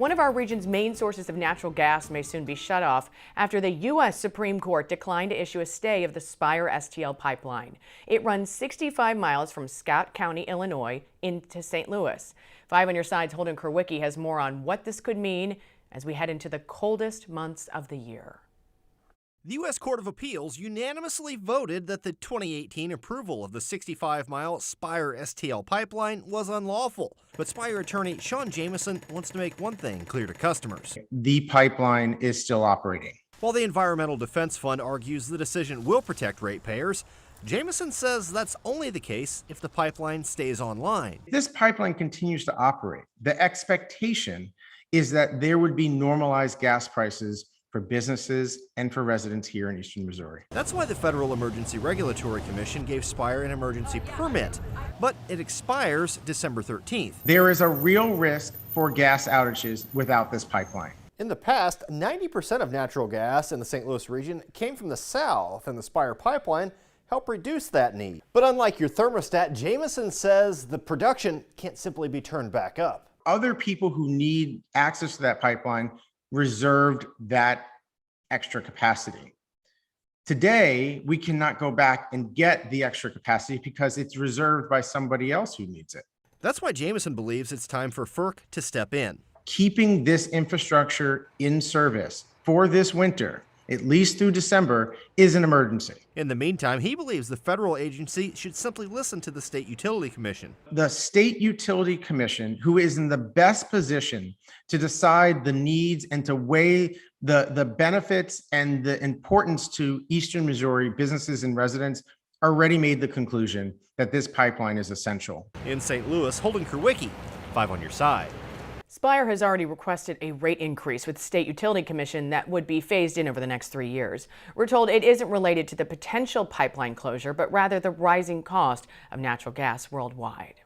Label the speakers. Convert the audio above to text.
Speaker 1: One of our region's main sources of natural gas may soon be shut off after the U.S. Supreme Court declined to issue a stay of the Spire STL Pipeline. It runs 65 miles from Scott County, Illinois, into St. Louis. 5 on your side's Holden Kerwicki has more on what this could mean as we head into the coldest months of the year.
Speaker 2: The U.S. Court of Appeals unanimously voted that the 2018 approval of the 65-mile Spire STL Pipeline was unlawful. But Spire attorney Sean Jamison wants to make one thing clear to customers.
Speaker 3: The pipeline is still operating.
Speaker 2: While the Environmental Defense Fund argues the decision will protect ratepayers, Jamison says that's only the case if the pipeline stays online.
Speaker 3: This pipeline continues to operate. The expectation is that there would be normalized gas prices for businesses and for residents here in eastern Missouri.
Speaker 2: That's why the Federal Emergency Regulatory Commission gave Spire an emergency permit, but it expires December 13th.
Speaker 3: There is a real risk for gas outages without this pipeline.
Speaker 4: In the past, 90% of natural gas in the St. Louis region came from the south, and the Spire pipeline helped reduce that need. But unlike your thermostat, Jamison says the production can't simply be turned back up.
Speaker 3: Other people who need access to that pipeline reserved that extra capacity. Today, we cannot go back and get the extra capacity because it's reserved by somebody else who needs it.
Speaker 2: That's why Jamison believes it's time for FERC to step in.
Speaker 3: Keeping this infrastructure in service for this winter, at least through December, is an emergency.
Speaker 2: In the meantime, he believes the federal agency should simply listen to the State Utility Commission.
Speaker 3: The State Utility Commission, who is in the best position to decide the needs and to weigh the benefits and the importance to eastern Missouri businesses and residents, already made the conclusion that this pipeline is essential.
Speaker 2: In St. Louis, Holden Kerwicki, 5 on your side.
Speaker 1: Spire has already requested a rate increase with the State Utility Commission that would be phased in over the next 3 years. We're told it isn't related to the potential pipeline closure, but rather the rising cost of natural gas worldwide.